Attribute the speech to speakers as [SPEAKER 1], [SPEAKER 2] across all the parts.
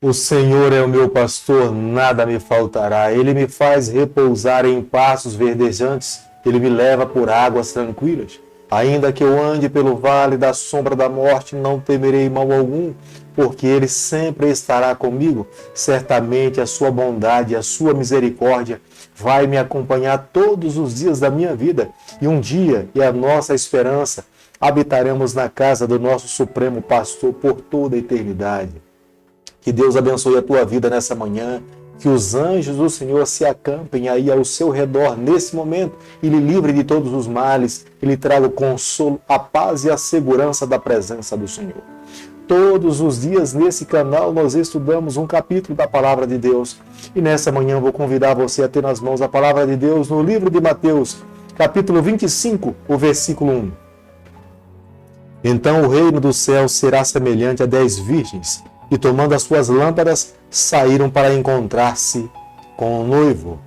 [SPEAKER 1] O Senhor é o meu pastor, nada me faltará. Ele me faz repousar em pastos verdejantes. Ele me leva por águas tranquilas. Ainda que eu ande pelo vale da sombra da morte, não temerei mal algum, porque Ele sempre estará comigo. Certamente a sua bondade e a sua misericórdia vai me acompanhar todos os dias da minha vida. E um dia, e a nossa esperança, habitaremos na casa do nosso Supremo Pastor por toda a eternidade. Que Deus abençoe a tua vida nessa manhã, que os anjos do Senhor se acampem aí ao seu redor nesse momento e lhe livre de todos os males, e lhe traga o consolo, a paz e a segurança da presença do Senhor. Todos os dias nesse canal nós estudamos um capítulo da Palavra de Deus, e nessa manhã eu vou convidar você a ter nas mãos a Palavra de Deus no livro de Mateus, capítulo 25, o versículo 1. Então o reino do céu será semelhante a 10 virgens, e tomando as suas lâmpadas, saíram para encontrar-se com o noivo.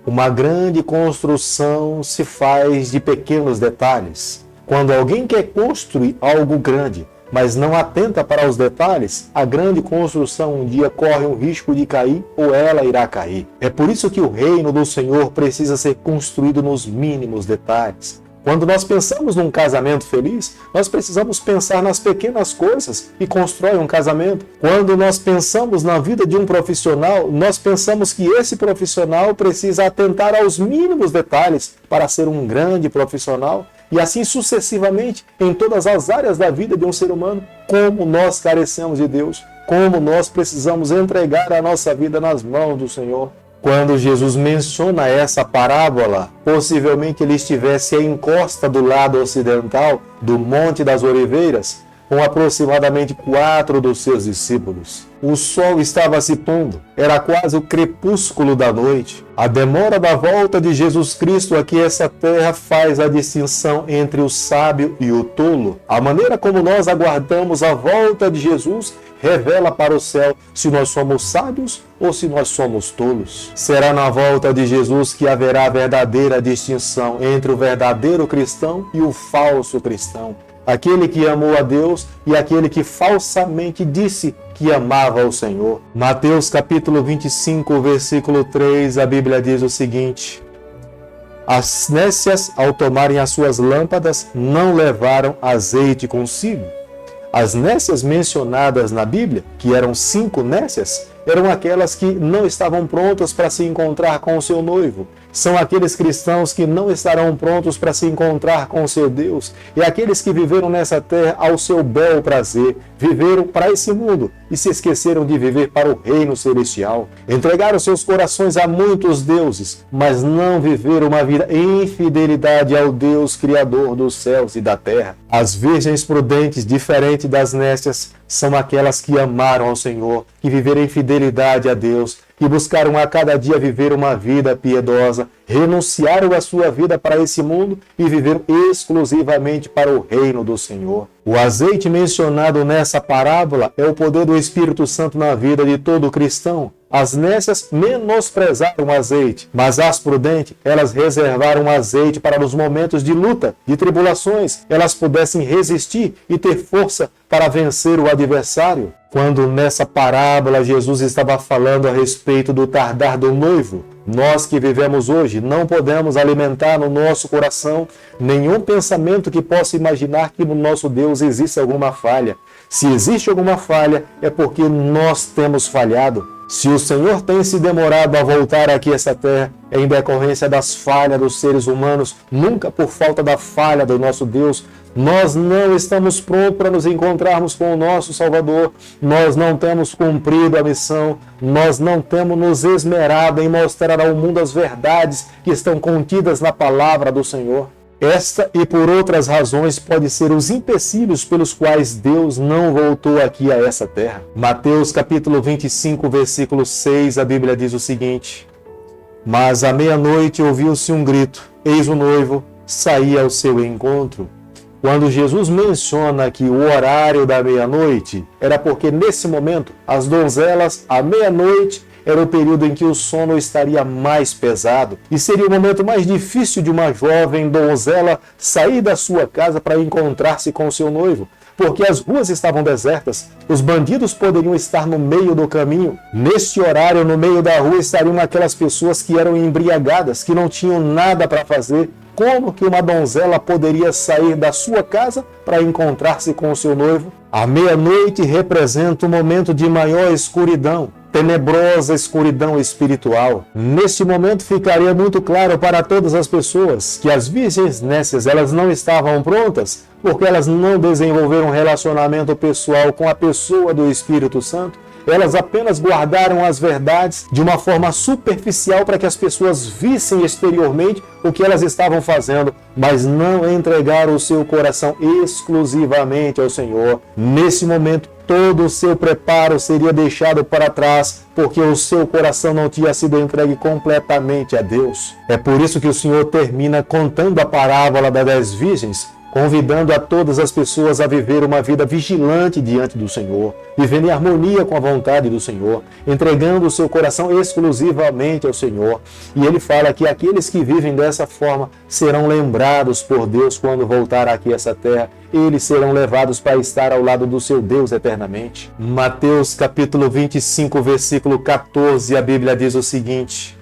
[SPEAKER 1] Uma grande construção se faz de pequenos detalhes. Quando alguém quer construir algo grande, mas não atenta para os detalhes, a grande construção um dia corre o risco de cair ou ela irá cair. É por isso que o reino do Senhor precisa ser construído nos mínimos detalhes. Quando nós pensamos num casamento feliz, nós precisamos pensar nas pequenas coisas que constroem um casamento. Quando nós pensamos na vida de um profissional, nós pensamos que esse profissional precisa atentar aos mínimos detalhes para ser um grande profissional. E assim sucessivamente, em todas as áreas da vida de um ser humano, como nós carecemos de Deus, como nós precisamos entregar a nossa vida nas mãos do Senhor. Quando Jesus menciona essa parábola, possivelmente ele estivesse à encosta do lado ocidental do Monte das Oliveiras, com aproximadamente 4 dos seus discípulos. O sol estava se pondo, era quase o crepúsculo da noite. A demora da volta de Jesus Cristo aqui essa terra faz a distinção entre o sábio e o tolo. A maneira como nós aguardamos a volta de Jesus revela para o céu se nós somos sábios ou se nós somos tolos. Será na volta de Jesus que haverá a verdadeira distinção entre o verdadeiro cristão e o falso cristão. Aquele que amou a Deus e aquele que falsamente disse que amava o Senhor. Mateus capítulo 25, versículo 3, a Bíblia diz o seguinte: as nécias, ao tomarem as suas lâmpadas, não levaram azeite consigo. As nécias mencionadas na Bíblia, que eram 5 nécias, eram aquelas que não estavam prontas para se encontrar com o seu noivo. São aqueles cristãos que não estarão prontos para se encontrar com o seu Deus. E aqueles que viveram nessa terra ao seu bel prazer, viveram para esse mundo e se esqueceram de viver para o reino celestial. Entregaram seus corações a muitos deuses, mas não viveram uma vida em fidelidade ao Deus Criador dos céus e da terra. As virgens prudentes, diferente das nécias, são aquelas que amaram ao Senhor, que viveram em fidelidade a Deus, que buscaram a cada dia viver uma vida piedosa, renunciaram a sua vida para esse mundo e viveram exclusivamente para o reino do Senhor. O azeite mencionado nessa parábola é o poder do Espírito Santo na vida de todo cristão. As nécias menosprezaram o azeite, mas as prudentes, elas reservaram azeite para os momentos de luta, de tribulações, elas pudessem resistir e ter força para vencer o adversário. Quando nessa parábola Jesus estava falando a respeito do tardar do noivo, nós que vivemos hoje não podemos alimentar no nosso coração nenhum pensamento que possa imaginar que no nosso Deus existe alguma falha. Se existe alguma falha, é porque nós temos falhado. Se o Senhor tem se demorado a voltar aqui a essa terra, é em decorrência das falhas dos seres humanos, nunca por falta da falha do nosso Deus. Nós não estamos prontos para nos encontrarmos com o nosso Salvador. Nós não temos cumprido a missão. Nós não temos nos esmerado em mostrar ao mundo as verdades que estão contidas na palavra do Senhor. Esta e por outras razões podem ser os empecilhos pelos quais Deus não voltou aqui a essa terra. Mateus capítulo 25, versículo 6, a Bíblia diz o seguinte: mas à meia-noite ouviu-se um grito, eis o noivo, saía ao seu encontro. Quando Jesus menciona que o horário da meia-noite, era porque nesse momento, as donzelas, à meia-noite, era o período em que o sono estaria mais pesado e seria o momento mais difícil de uma jovem donzela sair da sua casa para encontrar-se com seu noivo. porque as ruas estavam desertas, os bandidos poderiam estar no meio do caminho. Nesse horário, no meio da rua, estariam aquelas pessoas que eram embriagadas, que não tinham nada para fazer. Como que uma donzela poderia sair da sua casa para encontrar-se com o seu noivo? A meia-noite representa um momento de maior escuridão, tenebrosa escuridão espiritual. Neste momento ficaria muito claro para todas as pessoas que as virgens nécias, elas não estavam prontas, porque elas não desenvolveram um relacionamento pessoal com a pessoa do Espírito Santo. Elas apenas guardaram as verdades de uma forma superficial para que as pessoas vissem exteriormente o que elas estavam fazendo, mas não entregaram o seu coração exclusivamente ao Senhor. Nesse momento, todo o seu preparo seria deixado para trás, porque o seu coração não tinha sido entregue completamente a Deus. É por isso que o Senhor termina contando a parábola das 10 virgens, convidando a todas as pessoas a viver uma vida vigilante diante do Senhor, vivendo em harmonia com a vontade do Senhor, entregando o seu coração exclusivamente ao Senhor. E ele fala que aqueles que vivem dessa forma serão lembrados por Deus quando voltar aqui a essa terra. Eles serão levados para estar ao lado do seu Deus eternamente. Mateus capítulo 25, versículo 14, a Bíblia diz o seguinte: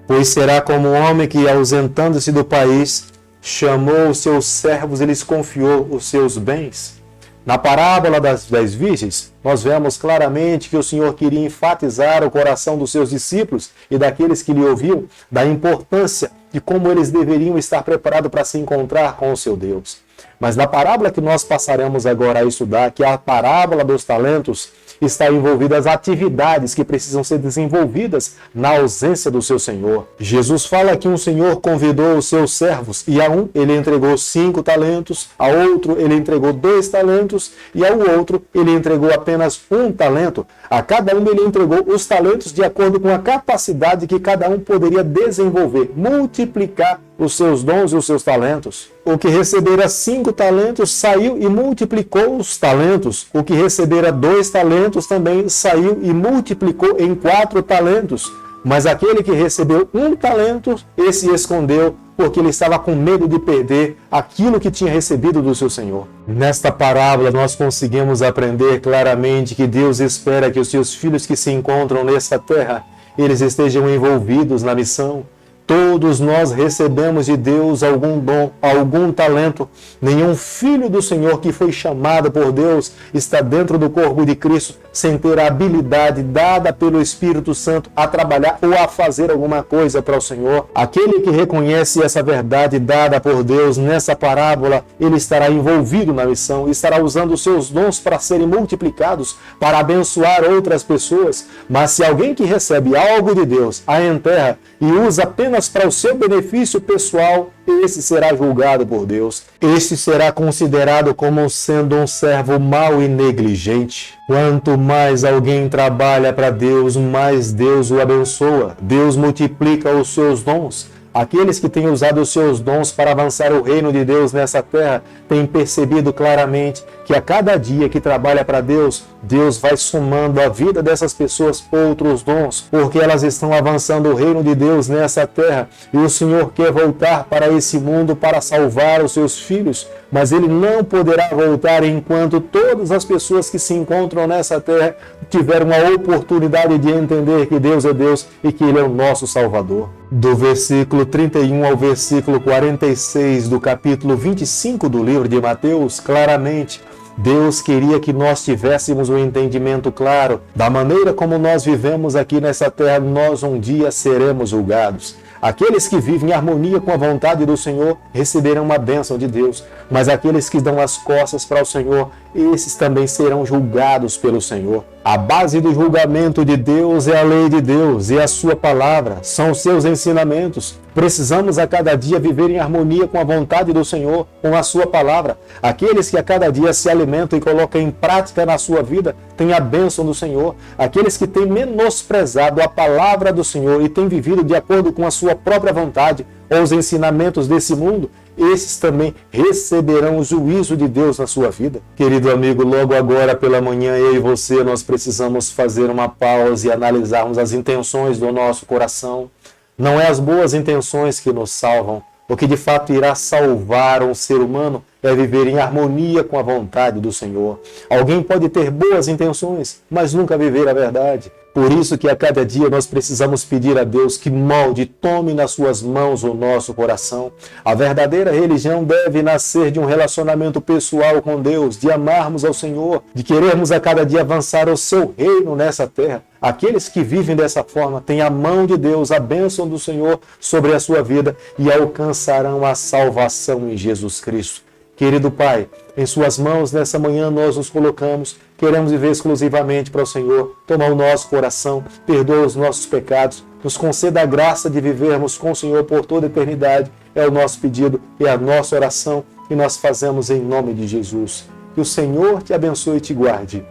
[SPEAKER 1] pois será como um homem que, ausentando-se do país, chamou os seus servos e lhes confiou os seus bens. Na parábola das 10 virgens, nós vemos claramente que o Senhor queria enfatizar o coração dos seus discípulos e daqueles que lhe ouviam, da importância de como eles deveriam estar preparados para se encontrar com o seu Deus. Mas na parábola que nós passaremos agora a estudar, que é a parábola dos talentos, está envolvida as atividades que precisam ser desenvolvidas na ausência do seu Senhor. Jesus fala que um Senhor convidou os seus servos e a um ele entregou 5 talentos, a outro ele entregou 2 talentos e ao outro ele entregou apenas 1 talento. A cada um ele entregou os talentos de acordo com a capacidade que cada um poderia desenvolver, multiplicar os seus dons e os seus talentos. O que recebera 5 talentos saiu e multiplicou os talentos. O que recebera 2 talentos também saiu e multiplicou em 4 talentos. Mas aquele que recebeu 1 talento, esse escondeu, porque ele estava com medo de perder aquilo que tinha recebido do seu Senhor. Nesta parábola nós conseguimos aprender claramente que Deus espera que os seus filhos que se encontram nessa terra, eles estejam envolvidos na missão. Todos nós recebemos de Deus algum dom, algum talento. Nenhum filho do Senhor que foi chamado por Deus está dentro do corpo de Cristo sem ter a habilidade dada pelo Espírito Santo a trabalhar ou a fazer alguma coisa para o Senhor. Aquele que reconhece essa verdade dada por Deus nessa parábola, ele estará envolvido na missão, estará usando os seus dons para serem multiplicados, para abençoar outras pessoas. Mas se alguém que recebe algo de Deus a enterra e usa apenas para o seu benefício pessoal, esse será julgado por Deus. Este será considerado como sendo um servo mau e negligente. Quanto mais alguém trabalha para Deus, mais Deus o abençoa. Deus multiplica os seus dons. Aqueles que têm usado os seus dons para avançar o reino de Deus nessa terra têm percebido claramente que a cada dia que trabalha para Deus, Deus vai somando à vida dessas pessoas outros dons, porque elas estão avançando o reino de Deus nessa terra e o Senhor quer voltar para esse mundo para salvar os seus filhos, mas Ele não poderá voltar enquanto todas as pessoas que se encontram nessa terra tiveram a oportunidade de entender que Deus é Deus e que Ele é o nosso Salvador. Do versículo 31 ao versículo 46 do capítulo 25 do livro de Mateus, claramente, Deus queria que nós tivéssemos um entendimento claro da maneira como nós vivemos aqui nessa terra. Nós um dia seremos julgados. Aqueles que vivem em harmonia com a vontade do Senhor receberão uma bênção de Deus, mas aqueles que dão as costas para o Senhor, esses também serão julgados pelo Senhor. A base do julgamento de Deus é a lei de Deus e a sua palavra, são os seus ensinamentos. Precisamos a cada dia viver em harmonia com a vontade do Senhor, com a sua palavra. Aqueles que a cada dia se alimentam e colocam em prática na sua vida, têm a bênção do Senhor. Aqueles que têm menosprezado a palavra do Senhor e têm vivido de acordo com a sua própria vontade ou os ensinamentos desse mundo, esses também receberão o juízo de Deus na sua vida. Querido amigo, logo agora pela manhã, eu e você, nós precisamos fazer uma pausa e analisarmos as intenções do nosso coração. Não é as boas intenções que nos salvam. O que de fato irá salvar um ser humano é viver em harmonia com a vontade do Senhor. Alguém pode ter boas intenções, mas nunca viver a verdade. Por isso que a cada dia nós precisamos pedir a Deus que molde e tome nas suas mãos o nosso coração. A verdadeira religião deve nascer de um relacionamento pessoal com Deus, de amarmos ao Senhor, de querermos a cada dia avançar o seu reino nessa terra. Aqueles que vivem dessa forma têm a mão de Deus, a bênção do Senhor sobre a sua vida e alcançarão a salvação em Jesus Cristo. Querido Pai, em suas mãos nessa manhã nós nos colocamos, queremos viver exclusivamente para o Senhor, toma o nosso coração, perdoa os nossos pecados, nos conceda a graça de vivermos com o Senhor por toda a eternidade, é o nosso pedido, é a nossa oração e nós fazemos em nome de Jesus. Que o Senhor te abençoe e te guarde.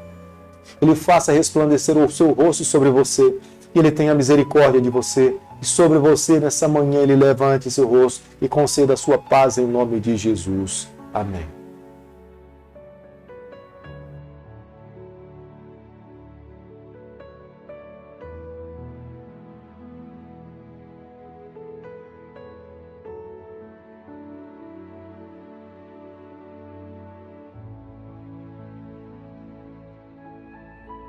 [SPEAKER 1] Ele faça resplandecer o seu rosto sobre você e Ele tenha misericórdia de você. E sobre você nessa manhã Ele levante seu rosto e conceda a sua paz em nome de Jesus. Amém.